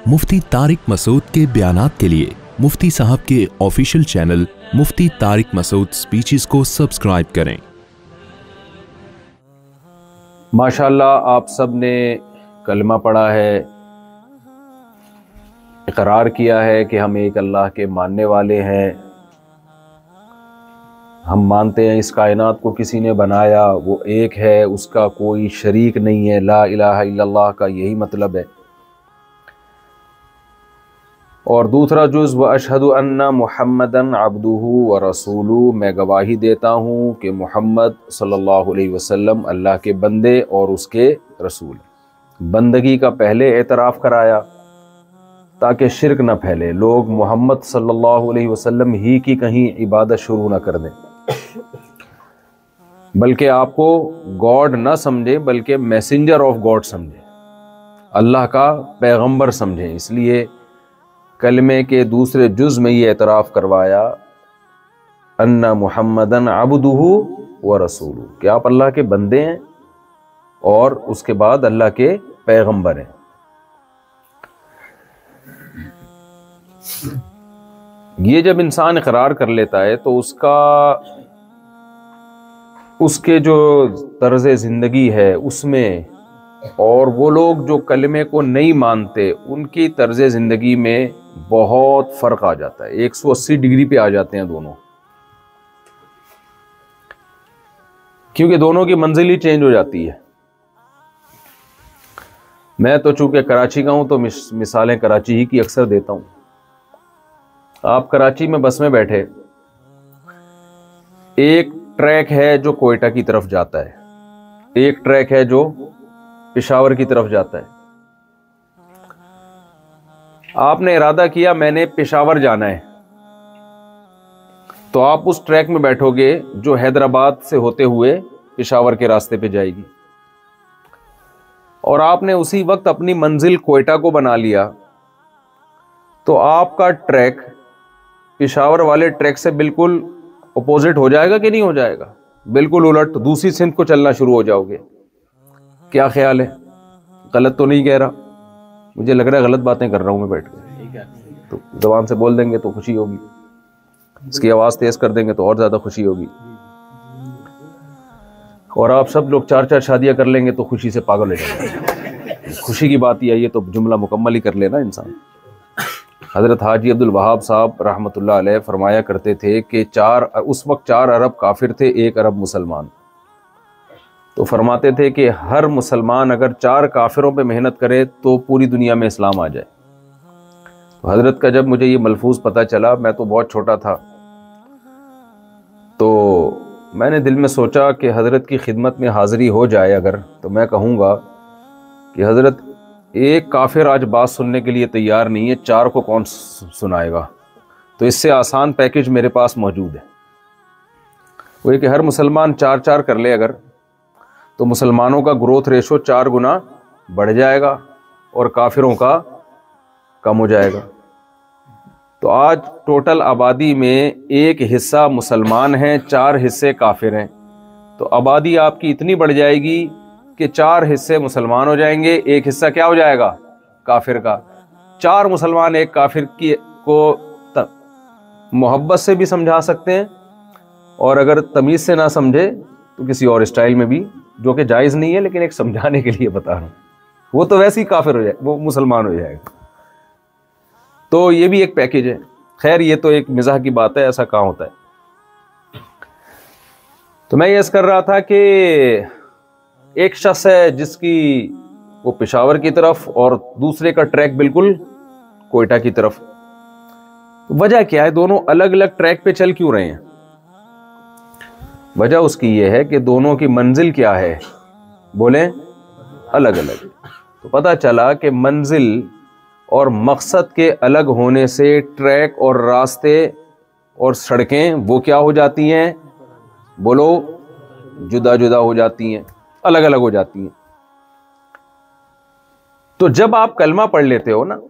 मुफ्ती तारिक मसूद के बयानात के लिए मुफ्ती साहब के ऑफिशियल चैनल मुफ्ती तारिक मसूद स्पीचेस को सब्सक्राइब करें। माशाअल्लाह आप सब ने कलमा पढ़ा है, इकरार किया है कि हम एक अल्लाह के मानने वाले हैं। हम मानते हैं इस कायनात को किसी ने बनाया, वो एक है, उसका कोई शरीक नहीं है। ला इलाहा इल्लल्लाह का यही मतलब है। और दूसरा जुज़ व अशहदु अन्ना मुहम्मदन अब्दुहु व रसूलुहु, मैं गवाही देता हूँ कि मोहम्मद सल्लल्लाहु अलैहि वसल्लम अल्लाह के बंदे और उसके रसूल। बंदगी का पहले एतराफ़ कराया ताकि शिरक न फैले, लोग मोहम्मद सल्लल्लाहु अलैहि वसल्लम ही की कहीं इबादत शुरू न कर दें, बल्कि आपको गॉड न समझे बल्कि मैसेंजर ऑफ गॉड समझे, अल्लाह का पैगंबर समझें। इसलिए कलमे के दूसरे जुज़ में ये एतराफ़ करवाया अन्ना मुहम्मदन अब्दुहु व रसूलुहु, कि आप अल्लाह के बंदे हैं और उसके बाद अल्लाह के पैगंबर हैं। ये जब इंसान इकरार कर लेता है तो उसके जो तर्ज़ ज़िंदगी है उसमें, और वो लोग जो कलमे को नहीं मानते उनकी तर्ज़ ज़िंदगी में बहुत फ़र्क आ जाता है। 180 डिग्री पे आ जाते हैं दोनों, क्योंकि दोनों की मंजिल ही चेंज हो जाती है। मैं तो चूंकि कराची का हूं तो मिसालें कराची ही की अक्सर देता हूं। आप कराची में बस में बैठे, एक ट्रैक है जो कोयटा की तरफ जाता है, एक ट्रैक है जो पेशावर की तरफ जाता है। आपने इरादा किया मैंने पेशावर जाना है, तो आप उस ट्रैक में बैठोगे जो हैदराबाद से होते हुए पेशावर के रास्ते पे जाएगी, और आपने उसी वक्त अपनी मंजिल कोयटा को बना लिया, तो आपका ट्रैक पेशावर वाले ट्रैक से बिल्कुल अपोजिट हो जाएगा कि नहीं हो जाएगा? बिल्कुल उलट, दूसरी सिमत को चलना शुरू हो जाओगे। क्या ख्याल है? गलत तो नहीं कह रहा? मुझे लग रहा है गलत बातें कर रहा हूं मैं बैठ के। तो ज़बान से बोल देंगे तो खुशी होगी, इसकी आवाज़ तेज़ कर देंगे तो और ज़्यादा खुशी होगी, और आप सब लोग 4-4 शादियां कर लेंगे तो खुशी से पागल हो जाएंगे। खुशी की बात ही आई है तो जुमला मुकम्मल ही कर लेना इंसान। हज़रत हाजी अब्दुल वहाब साहब रहमतुल्लाह अलैह फरमाया करते थे कि उस वक्त 4 अरब काफिर थे, 1 अरब मुसलमान। तो फरमाते थे कि हर मुसलमान अगर 4 काफिरों पे मेहनत करे तो पूरी दुनिया में इस्लाम आ जाए। तो हज़रत का जब मुझे ये मलफूज पता चला, मैं तो बहुत छोटा था, तो मैंने दिल में सोचा कि हज़रत की खिदमत में हाज़िरी हो जाए अगर, तो मैं कहूँगा कि हज़रत एक काफिर आज बात सुनने के लिए तैयार नहीं है, 4 को कौन सुनाएगा? तो इससे आसान पैकेज मेरे पास मौजूद है। वो ये कि हर मुसलमान 4-4 कर ले अगर, तो मुसलमानों का ग्रोथ रेशो 4 गुना बढ़ जाएगा और काफिरों का कम हो जाएगा। तो आज टोटल आबादी में 1 हिस्सा मुसलमान हैं, 4 हिस्से काफिर हैं। तो आबादी आपकी इतनी बढ़ जाएगी कि 4 हिस्से मुसलमान हो जाएंगे, 1 हिस्सा क्या हो जाएगा? काफिर का। 4 मुसलमान 1 काफिर को मोहब्बत से भी समझा सकते हैं, और अगर तमीज़ से ना समझे तो किसी और स्टाइल में भी, जो कि जायज़ नहीं है लेकिन एक समझाने के लिए बता रहा हूँ, वो तो वैसे ही काफिर हो जाए, वो मुसलमान हो जाएगा। तो ये भी एक पैकेज है। खैर ये तो एक मिजाह की बात है, ऐसा कहाँ होता है। तो मैं ये कर रहा था कि एक शख्स है जिसकी वो पेशावर की तरफ और दूसरे का ट्रैक बिल्कुल कोयटा की तरफ। वजह क्या है? दोनों अलग अलग ट्रैक पे चल क्यों रहे हैं? वजह उसकी ये है कि दोनों की मंजिल क्या है? बोले अलग अलग। तो पता चला कि मंजिल और मकसद के अलग होने से ट्रैक और रास्ते और सड़कें वो क्या हो जाती हैं? बोलो, जुदा जुदा हो जाती हैं, अलग अलग हो जाती हैं। तो जब आप कलमा पढ़ लेते हो ना,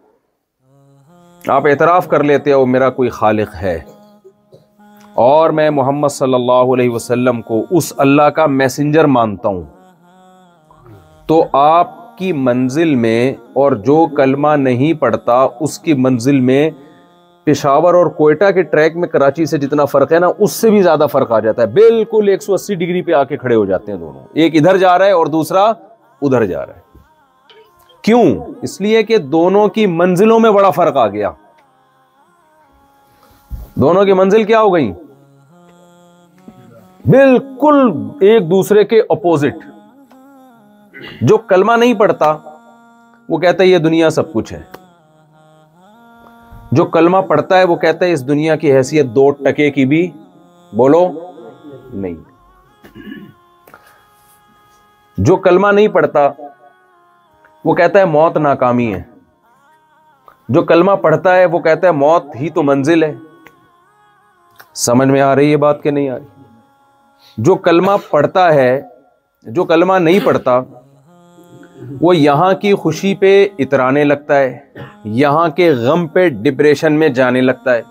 आप एतराफ़ कर लेते हो मेरा कोई खालिक है और मैं मोहम्मद सल्लल्लाहु अलैहि वसल्लम को उस अल्लाह का मैसेंजर मानता हूं, तो आप की मंजिल में और जो कलमा नहीं पढ़ता उसकी मंजिल में पेशावर और कोयटा के ट्रैक में कराची से जितना फर्क है ना, उससे भी ज्यादा फर्क आ जाता है। बिल्कुल 180 डिग्री पे आके खड़े हो जाते हैं दोनों, एक इधर जा रहा है और दूसरा उधर जा रहा है। क्यों? इसलिए कि दोनों की मंजिलों में बड़ा फर्क आ गया। दोनों की मंजिल क्या हो गई? बिल्कुल एक दूसरे के अपोजिट। जो कलमा नहीं पढ़ता वो कहता है ये दुनिया सब कुछ है। जो कलमा पढ़ता है वो कहता है इस दुनिया की हैसियत 2 टके की भी बोलो नहीं। जो कलमा नहीं पढ़ता वो कहता है मौत नाकामी है। जो कलमा पढ़ता है वो कहता है मौत ही तो मंजिल है। समझ में आ रही है बात कि नहीं आ रही? जो कलमा पढ़ता है, जो कलमा नहीं पढ़ता वो यहां की खुशी पे इतराने लगता है, यहां के गम पे डिप्रेशन में जाने लगता है।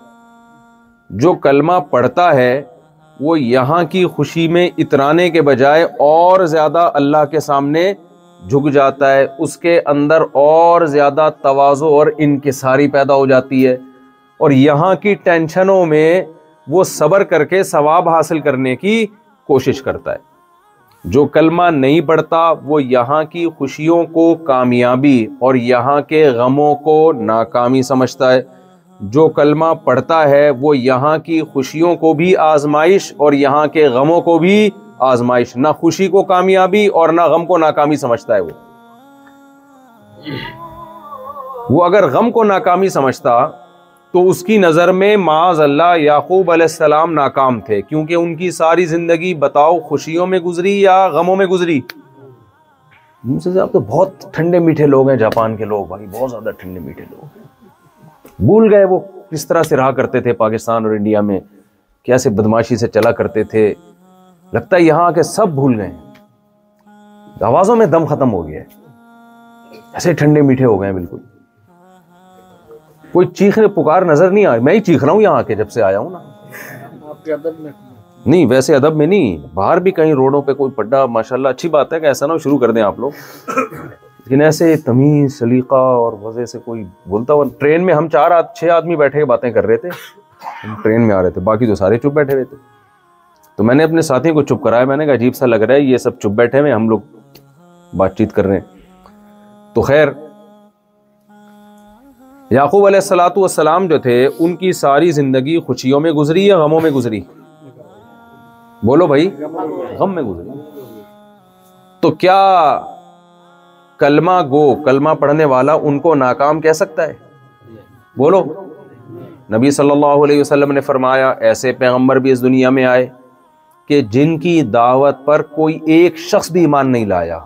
जो कलमा पढ़ता है वो यहां की खुशी में इतराने के बजाय और ज्यादा अल्लाह के सामने झुक जाता है। उसके अंदर और ज्यादा तवाज़ो और इनकिसारी पैदा हो जाती है और यहां की टेंशनों में वो सब्र करके सवाब हासिल करने की कोशिश करता है। जो कलमा नहीं पढ़ता वो यहाँ की खुशियों को कामयाबी और यहाँ के गमों को नाकामी समझता है। जो कलमा पढ़ता है वो यहाँ की खुशियों को भी आजमाइश और यहाँ के गमों को भी आजमाइश, ना खुशी को कामयाबी और ना गम को नाकामी समझता है। वो अगर गम को नाकामी समझता तो उसकी नज़र में माज़ अल्लाह याकूब अलैहिस्सलाम नाकाम थे, क्योंकि उनकी सारी ज़िंदगी बताओ खुशियों में गुजरी या गमों में गुजरी। मुझसे आप तो बहुत ठंडे मीठे लोग हैं जापान के लोग, भाई बहुत ज़्यादा ठंडे मीठे लोग। भूल गए वो किस तरह से रहा करते थे पाकिस्तान और इंडिया में, कैसे बदमाशी से चला करते थे। लगता है यहाँ आके सब भूल गए, आवाज़ों में दम ख़त्म हो गया है, ऐसे ठंडे मीठे हो गए बिल्कुल। कोई चीखने पुकार नजर नहीं आ रही। मैं ही चीख रहा हूँ यहाँ आके जब से आया हूँ ना। आपके अदब में नहीं, वैसे अदब में नहीं, बाहर भी कहीं रोडों पे कोई पड्डा माशाल्लाह अच्छी बात है कि ऐसा ना शुरू कर दें आप लोग, लेकिन ऐसे तमीज़ सलीका और वजह से कोई बोलता हुआ। ट्रेन में हम 6 आदमी बैठे बातें कर रहे थे, हम ट्रेन में आ रहे थे, बाकी तो सारे चुप बैठे हुए थे। तो मैंने अपने साथियों को चुप कराया, मैंने कहा अजीब सा लग रहा है, ये सब चुप बैठे हुए, हम लोग बातचीत कर रहे हैं। तो खैर याकूब अलैहिस्सलातु वस्सलाम जो थे उनकी सारी जिंदगी खुशियों में गुजरी या गमों में गुजरी? बोलो भाई, गम में गुजरी। तो क्या कलमा गो, कलमा पढ़ने वाला उनको नाकाम कह सकता है? बोलो। नबी सल्लल्लाहु अलैहि वसल्लम ने फरमाया ऐसे पैगंबर भी इस दुनिया में आए कि जिनकी दावत पर कोई एक शख्स भी ईमान नहीं लाया,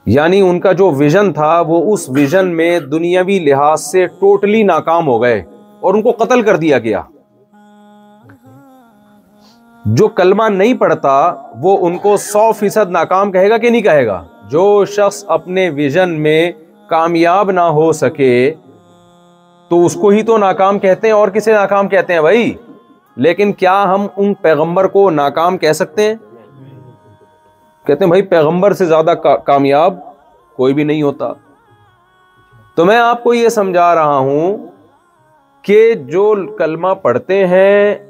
यानी उनका जो विजन था वो उस विजन में दुनियावी लिहाज से टोटली नाकाम हो गए और उनको कत्ल कर दिया गया। जो कलमा नहीं पढ़ता वो उनको 100% नाकाम कहेगा कि नहीं कहेगा? जो शख्स अपने विजन में कामयाब ना हो सके तो उसको ही तो नाकाम कहते हैं, और किसे नाकाम कहते हैं भाई? लेकिन क्या हम उन पैगंबर को नाकाम कह सकते हैं? कहते हैं भाई पैगंबर से ज्यादा कामयाब कोई भी नहीं होता। तो मैं आपको यह समझा रहा हूं कि जो कलमा पढ़ते हैं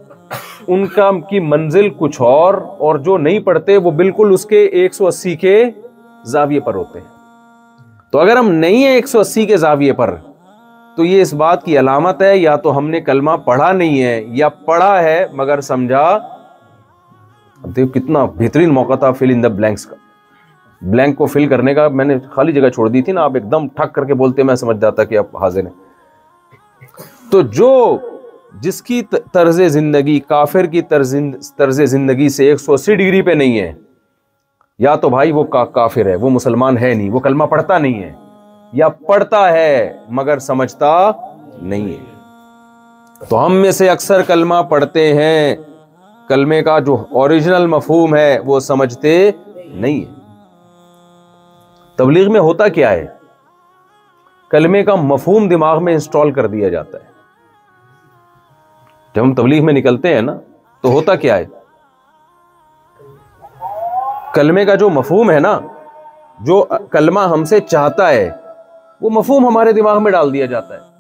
उनका की मंजिल कुछ और जो नहीं पढ़ते वो बिल्कुल उसके 180 के जाविये पर होते हैं। तो अगर हम नहीं है 180 के जाविये पर तो ये इस बात की अलामत है या तो हमने कलमा पढ़ा नहीं है या पढ़ा है मगर समझा। देखो कितना बेहतरीन मौका था फिल इन द ब्लैंक्स का, ब्लैंक को फिल करने का। मैंने खाली जगह छोड़ दी थी ना, आप एकदम ठक करके बोलते मैं समझ जाता कि आप हाजिर हैं। तो जो जिसकी तर्ज जिंदगी काफिर की तर्ज जिंदगी से 180 डिग्री पे नहीं है, या तो भाई वो काफिर है, वो मुसलमान है नहीं, वो कलमा पढ़ता नहीं है, या पढ़ता है मगर समझता नहीं है। तो हम में से अक्सर कलमा पढ़ते हैं, कलमे का जो ओरिजिनल मफहूम है वो समझते नहीं है। तबलीग में होता क्या है, कलमे का मफहूम दिमाग में इंस्टॉल कर दिया जाता है। जब हम तबलीग में निकलते हैं ना तो होता क्या है, कलमे का जो मफहूम है ना जो कलमा हमसे चाहता है वो मफहूम हमारे दिमाग में डाल दिया जाता है।